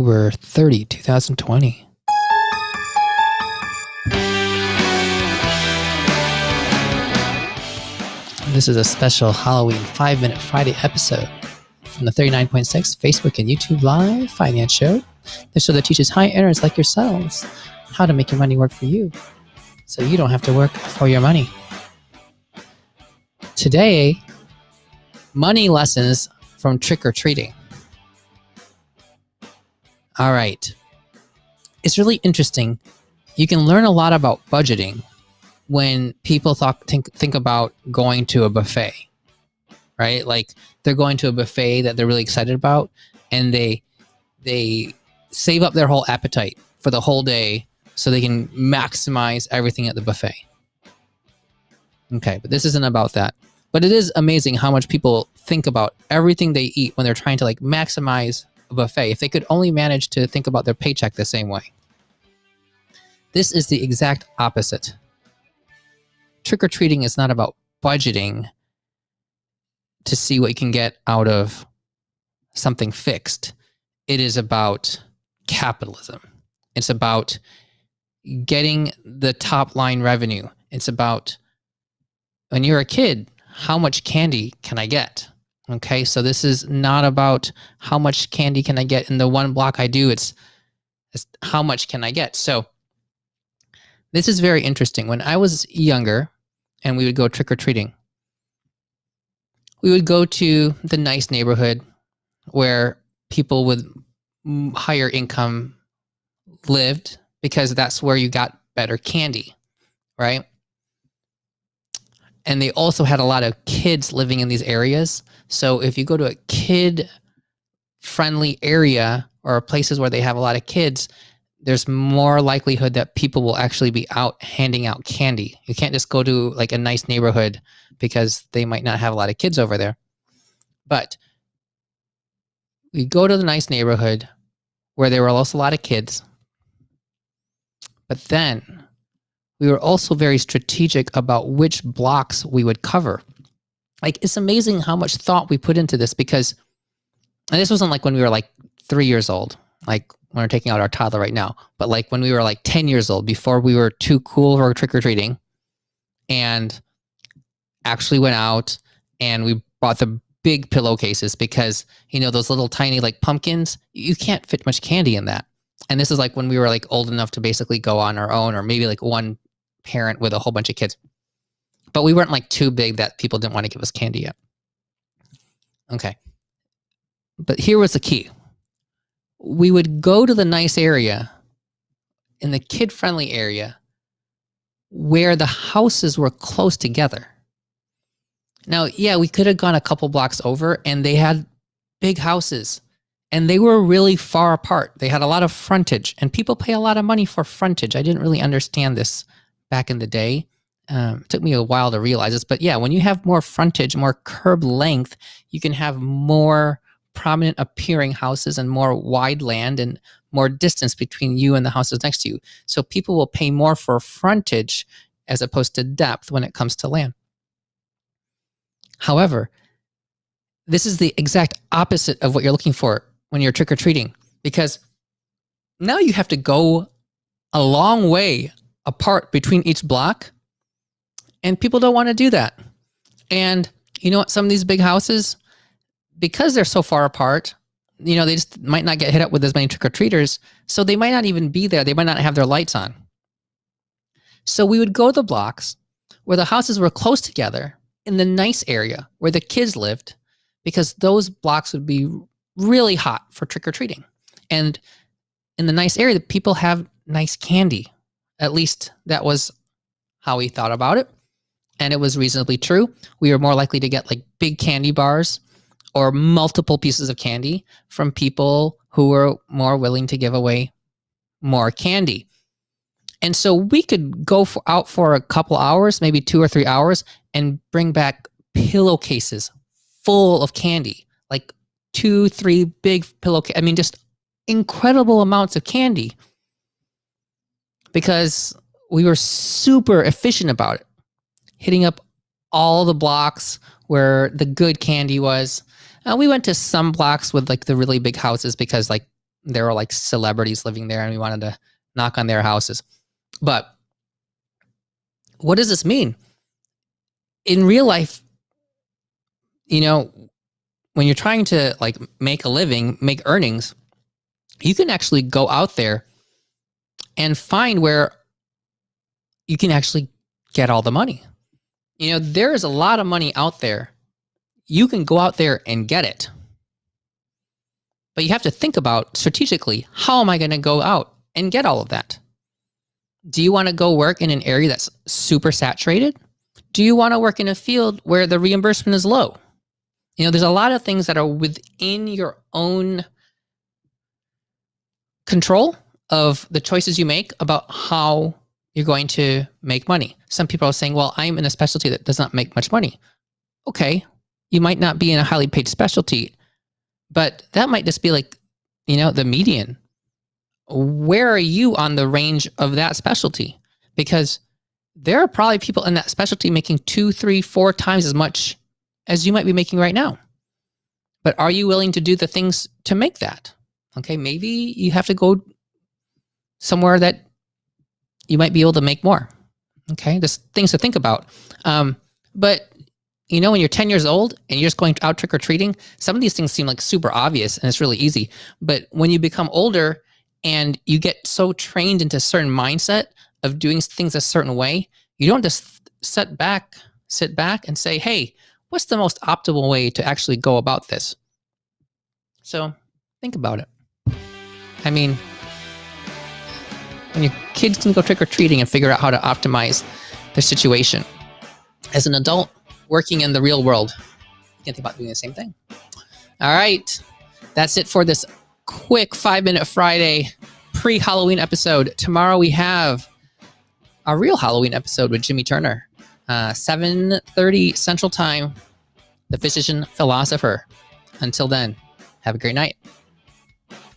October 30, 2020. This is a special Halloween 5-Minute Friday episode from the 39.6 Facebook and YouTube Live Finance Show, the show that teaches high earners like yourselves how to make your money work for you so you don't have to work for your money. Today, money lessons from trick-or-treating. All right. It's really interesting. You can learn a lot about budgeting when people think about going to a buffet, right? Like they're going to a buffet that they're really excited about, and they save up their whole appetite for the whole day so they can maximize everything at the buffet. Okay, but this isn't about that. But it is amazing how much people think about everything they eat when they're trying to like maximize a buffet. If they could only manage to think about their paycheck the same way. This is the exact opposite. Trick-or-treating is not about budgeting to see what you can get out of something fixed. It is about capitalism. It's about getting the top line revenue. It's about, when you're a kid, how much candy can I get? Okay, so this is not about how much candy can I get in the one block I do. It's how much can I get? So this is very interesting. When I was younger and we would go trick-or-treating, we would go to the nice neighborhood where people with higher income lived because that's where you got better candy, right? And they also had a lot of kids living in these areas. So if you go to a kid-friendly area or places where they have a lot of kids, there's more likelihood that people will actually be out handing out candy. You can't just go to like a nice neighborhood because they might not have a lot of kids over there. But we go to the nice neighborhood where there were also a lot of kids. But then we were also very strategic about which blocks we would cover. Like, it's amazing how much thought we put into this because, and this wasn't like when we were like 3 years old, like when we're taking out our toddler right now, but like when we were like 10 years old, before we were too cool for trick-or-treating, and actually went out and we bought the big pillowcases because, you know, those little tiny like pumpkins, you can't fit much candy in that. And this is like when we were like old enough to basically go on our own, or maybe like one parent with a whole bunch of kids. But we weren't like too big that people didn't want to give us candy yet. Okay. But here was the key. We would go to the nice area, in the kid-friendly area, where the houses were close together. Now, yeah, we could have gone a couple blocks over and they had big houses and they were really far apart. They had a lot of frontage, and people pay a lot of money for frontage. I didn't really understand this back in the day. It took me a while to realize this, but yeah, when you have more frontage, more curb length, you can have more prominent appearing houses and more wide land and more distance between you and the houses next to you. So people will pay more for frontage as opposed to depth when it comes to land. However, this is the exact opposite of what you're looking for when you're trick-or-treating, because now you have to go a long way apart between each block, and people don't want to do that. And you know what? Some of these big houses, because they're so far apart, you know, they just might not get hit up with as many trick-or-treaters, so they might not even be there. They might not have their lights on. So we would go to the blocks where the houses were close together in the nice area where the kids lived, because those blocks would be really hot for trick-or-treating. And in the nice area, the people have nice candy. At least that was how we thought about it. And it was reasonably true. We were more likely to get like big candy bars or multiple pieces of candy from people who were more willing to give away more candy. And so we could go out for a couple hours, maybe 2 or 3 hours, and bring back pillowcases full of candy, like 2, 3 big pillowcases. I mean, just incredible amounts of candy, because we were super efficient about it, hitting up all the blocks where the good candy was. We went to some blocks with like the really big houses because like there were like celebrities living there and we wanted to knock on their houses. But what does this mean? In real life, you know, when you're trying to like make a living, make earnings, you can actually go out there and find where you can actually get all the money. You know, there is a lot of money out there. You can go out there and get it. But you have to think about strategically, how am I going to go out and get all of that? Do you want to go work in an area that's super saturated? Do you want to work in a field where the reimbursement is low? You know, there's a lot of things that are within your own control of the choices you make about how you're going to make money. Some people are saying, well, I'm in a specialty that does not make much money. Okay, you might not be in a highly paid specialty, but that might just be like, you know, the median. Where are you on the range of that specialty? Because there are probably people in that specialty making 2, 3, 4 times as much as you might be making right now. But are you willing to do the things to make that? Okay, maybe you have to go somewhere that you might be able to make more. Okay, just things to think about. But you know, when you're 10 years old and you're just going out trick-or-treating, some of these things seem like super obvious and it's really easy. But when you become older and you get so trained into a certain mindset of doing things a certain way, you don't just sit back and say, hey, what's the most optimal way to actually go about this? So think about it. I mean, when your kids can go trick-or-treating and figure out how to optimize their situation, as an adult working in the real world, you can think about doing the same thing. All right. That's it for this quick 5-minute Friday pre-Halloween episode. Tomorrow we have a real Halloween episode with Jimmy Turner. 7:30 Central Time, the physician philosopher. Until then, have a great night.